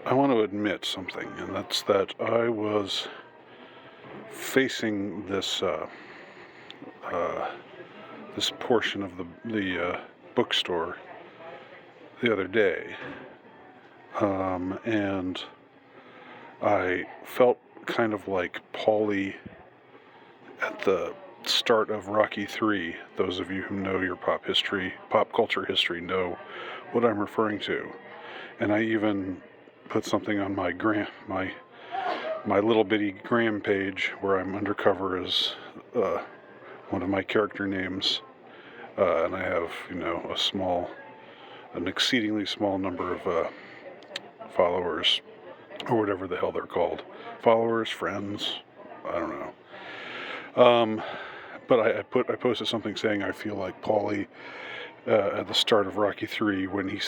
I want to admit something, and that's that I was facing this portion of the bookstore the other day, and I felt kind of like Paulie at the start of Rocky 3. Those of you who know your pop culture history, know what I'm referring to. And I even put something on my little bitty gram page where I'm undercover as one of my character names, and I have an exceedingly small number of followers, or whatever the hell they're called, followers, friends, I don't know. But I posted something saying I feel like Paulie at the start of Rocky 3 when he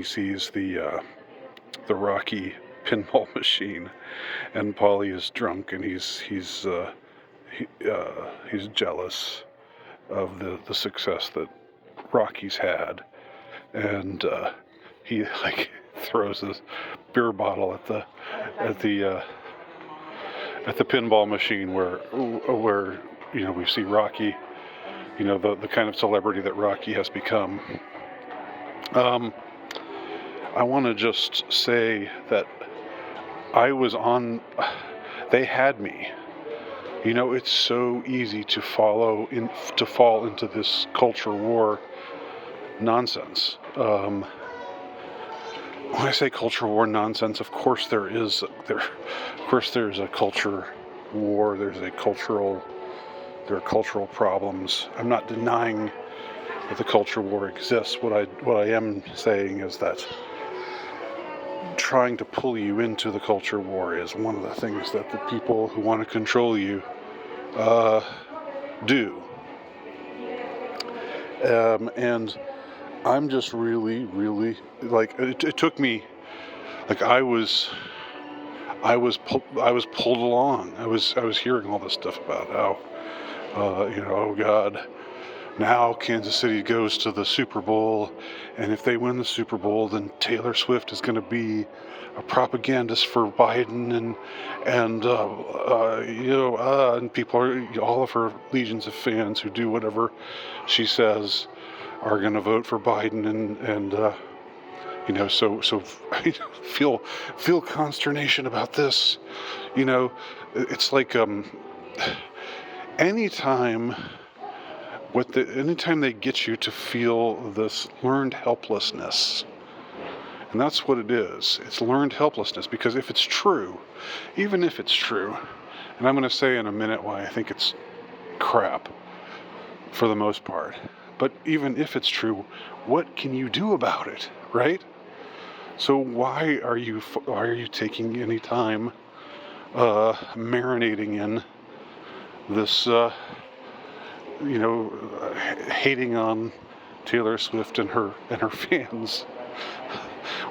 sees the Rocky pinball machine, and Paulie is drunk and he's jealous of the success that Rocky's had, and he like throws his beer bottle at the pinball machine where we see Rocky, the kind of celebrity that Rocky has become. I want to just say that they had me. It's so easy to fall into this culture war nonsense. When I say culture war nonsense, of course there's a culture war. There are cultural problems. I'm not denying that the culture war exists. What I am saying is that trying to pull you into the culture war is one of the things that the people who want to control you do. And I'm just really, really, like, it took me, like, I was pulled along. I was hearing all this stuff about how, oh God, now Kansas City goes to the Super Bowl, and if they win the Super Bowl, then Taylor Swift is going to be a propagandist for Biden, and people all of her legions of fans who do whatever she says are going to vote for Biden, and so feel consternation about this. It's like anytime they get you to feel this learned helplessness, and that's what it is. It's learned helplessness, because if it's true, even if it's true, and I'm going to say in a minute why I think it's crap for the most part, but even if it's true, what can you do about it, right? So why are you taking any time marinating in this hating on Taylor Swift and her fans?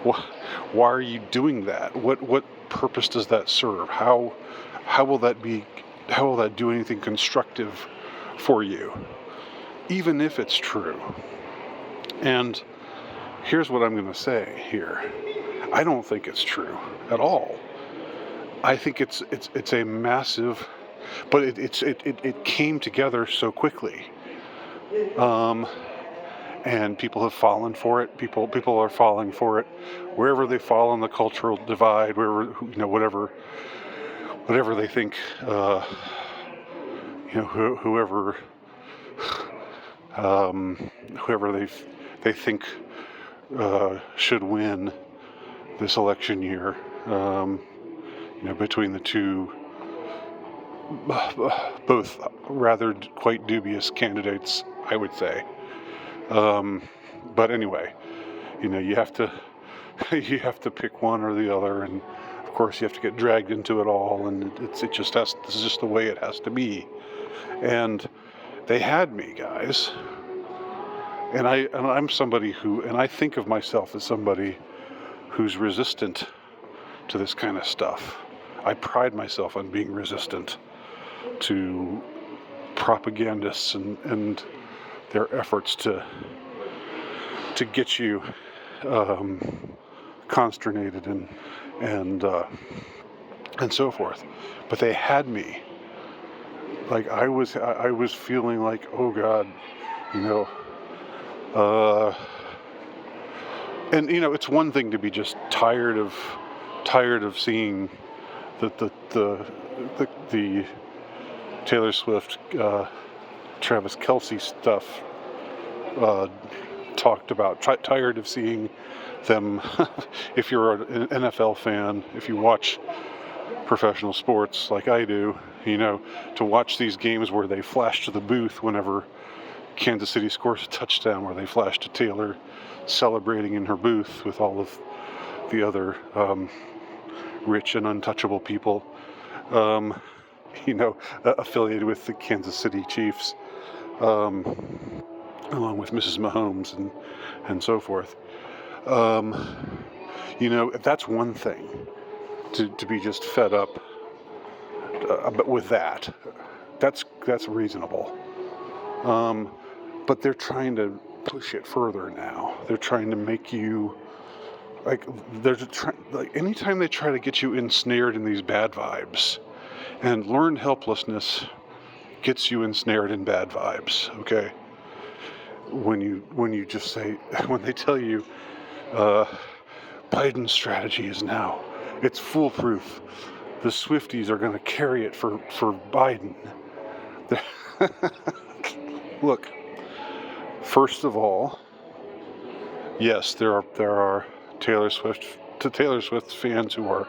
Why are you doing that? What purpose does that serve? How will that do anything constructive for you, even if it's true? And here's what I'm going to say here. I don't think it's true at all. I think it's a massive, but it came together so quickly, and people have fallen for it. People are falling for it wherever they fall on the cultural divide, whatever they think, whoever they think should win this election year, between the two, both rather quite dubious candidates, I would say. But anyway, you have to pick one or the other, and of course you have to get dragged into it all, and this is just the way it has to be. And they had me, guys. And I'm somebody and I think of myself as somebody who's resistant to this kind of stuff. I pride myself on being resistant to propagandists and their efforts to get you consternated and so forth. But they had me. Like I was feeling like, oh God, you know, and you know, it's one thing to be just tired of seeing the Taylor Swift, Travis Kelce stuff talked about. Tired of seeing them. If you're an NFL fan, if you watch professional sports like I do, you know, to watch these games where they flash to the booth whenever Kansas City scores a touchdown, where they flash to Taylor celebrating in her booth with all of the other rich and untouchable people, you know, affiliated with the Kansas City Chiefs, along with Mrs. Mahomes and so forth. You know, that's one thing, to be just fed up, but with that's reasonable. But they're trying to push it further now. They're trying to make you like anytime they try to get you ensnared in these bad vibes, and learned helplessness gets you ensnared in bad vibes. Okay, when you just say, when they tell you Biden's strategy is now, it's foolproof, the Swifties are going to carry it for Biden. Look, first of all, yes, there are Taylor Swift fans who are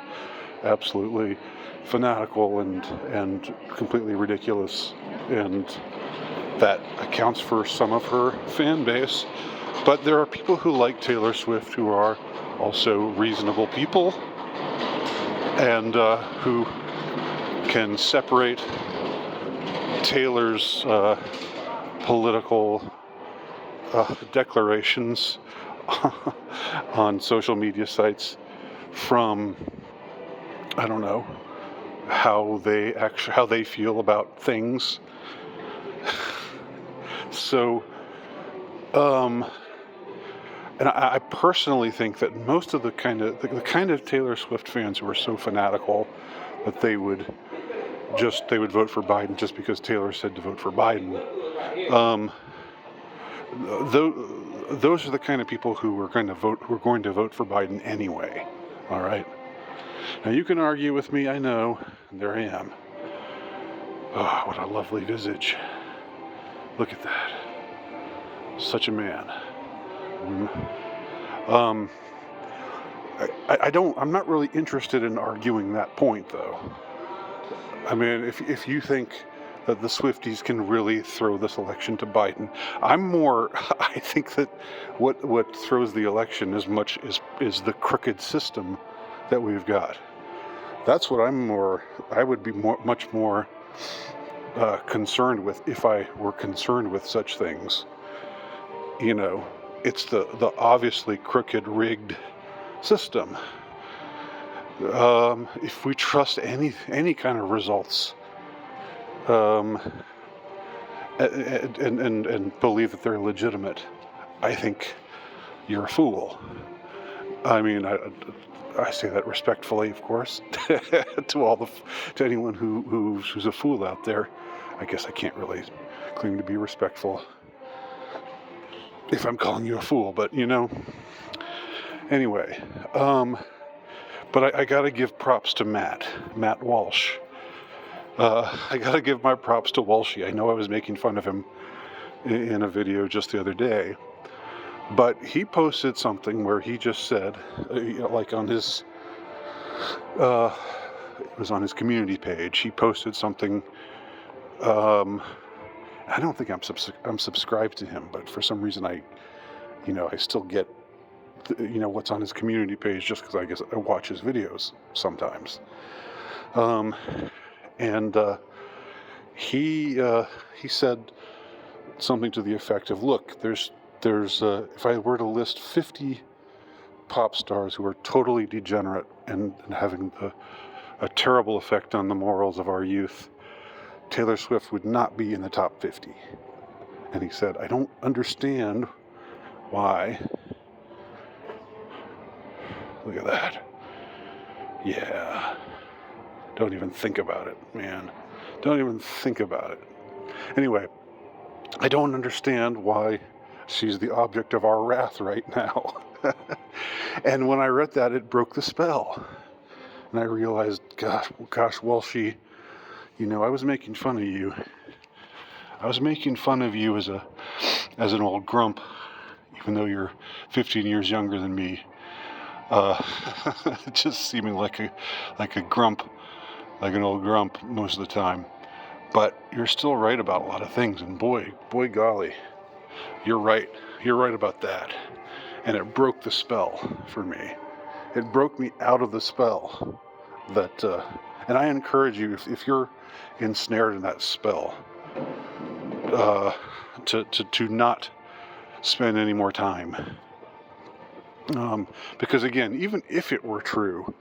absolutely fanatical and completely ridiculous, and that accounts for some of her fan base. But there are people who like Taylor Swift who are also reasonable people, and who can separate Taylor's political declarations on social media sites from, I don't know, how they feel about things. So, and I personally think that most of the kind of Taylor Swift fans who are so fanatical that they would vote for Biden just because Taylor said to vote for Biden. Those are the kind of people who are going to vote for Biden anyway. All right. Now you can argue with me. I know. And there I am. Oh, what a lovely visage. Look at that. Such a man. I'm not really interested in arguing that point, though. I mean, if you think that the Swifties can really throw this election to Biden, I think that what throws the election as much is the crooked system that we've got. That's what I would be much more concerned with if I were concerned with such things. You know, it's the obviously crooked, rigged system. If we trust any kind of results, and believe that they're legitimate, I think you're a fool. I mean, I say that respectfully, of course, to anyone who's a fool out there. I guess I can't really claim to be respectful if I'm calling you a fool, but you know. Anyway, but I gotta give props to Matt Walsh. I gotta give my props to Walshy. I know I was making fun of him in a video just the other day, but he posted something where he just said, like on his, it was on his community page. He posted something. I don't think I'm subscribed to him, but for some reason I still get what's on his community page just because I guess I watch his videos sometimes. And he said something to the effect of, look, there's if I were to list 50 pop stars who are totally degenerate and having a terrible effect on the morals of our youth, Taylor Swift would not be in the top 50. And he said, I don't understand why Look at that. Yeah. Don't even think about it, man. Don't even think about it. Anyway, I don't understand why she's the object of our wrath right now. And when I read that, it broke the spell. And I realized, gosh, well, I was making fun of you. I was making fun of you as an old grump, even though you're 15 years younger than me. Just seeming like a grump, like an old grump most of the time. But you're still right about a lot of things, and boy golly, you're right. You're right about that. And it broke the spell for me. It broke me out of the spell. And I encourage you, if you're ensnared in that spell, to not spend any more time. Because again, even if it were true,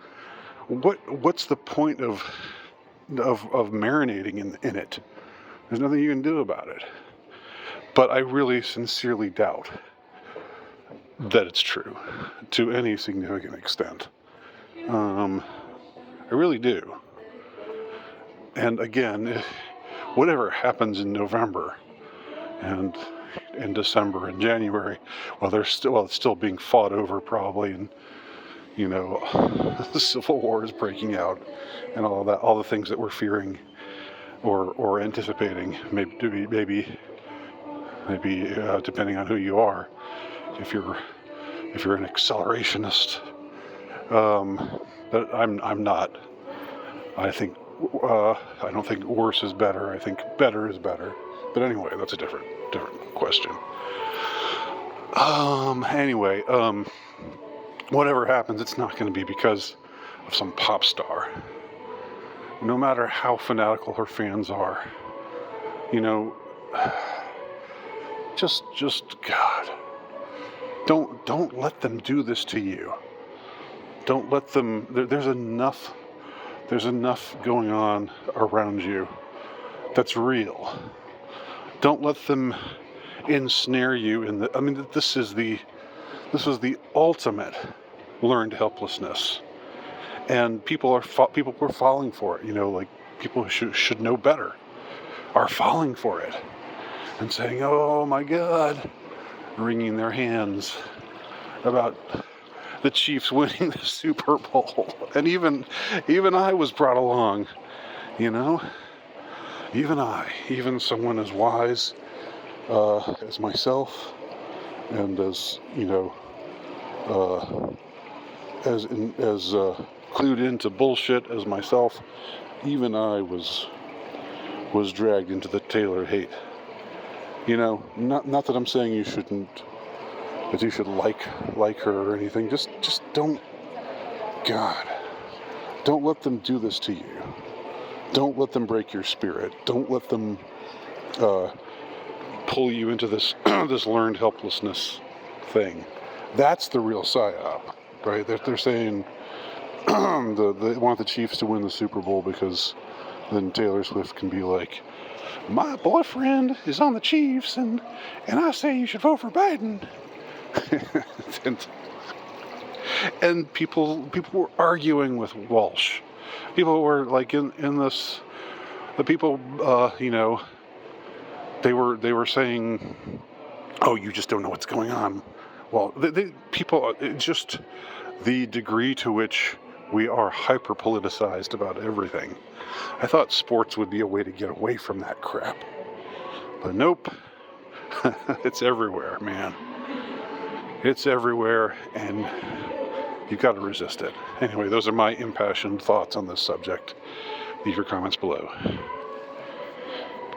what's the point of marinating in it? There's nothing you can do about it. But I really sincerely doubt that it's true to any significant extent. I really do. And again, whatever happens in November and in December and January, it's still being fought over probably, and the Civil War is breaking out, and all that, all the things that we're fearing or anticipating, maybe depending on who you are, if you're an accelerationist, but I'm not. I don't think worse is better. I think better is better. But anyway, that's a different question. Anyway, whatever happens, it's not going to be because of some pop star. No matter how fanatical her fans are, just God, don't let them do this to you. Don't let them. There's enough going on around you that's real. Don't let them ensnare you in this was the ultimate learned helplessness, and people were falling for it. Like people who should know better are falling for it and saying, "Oh my God," wringing their hands about the Chiefs winning the Super Bowl. And even I was brought along, even someone as wise as myself, and as as clued into bullshit as myself, even I was dragged into the Taylor hate. Not that I'm saying you should like her or anything. Just don't let them do this to you. Don't let them break your spirit. Don't let them pull you into this this learned helplessness thing. That's the real psyop, right? They're saying they want the Chiefs to win the Super Bowl because then Taylor Swift can be like, my boyfriend is on the Chiefs, and I say you should vote for Biden. and people were arguing with Walsh. People were like in this. The people, they were saying, "Oh, you just don't know what's going on." Well, people, just the degree to which we are hyper politicized about everything. I thought sports would be a way to get away from that crap, but nope. It's everywhere, man. It's everywhere, and you've got to resist it. Anyway, those are my impassioned thoughts on this subject. Leave your comments below.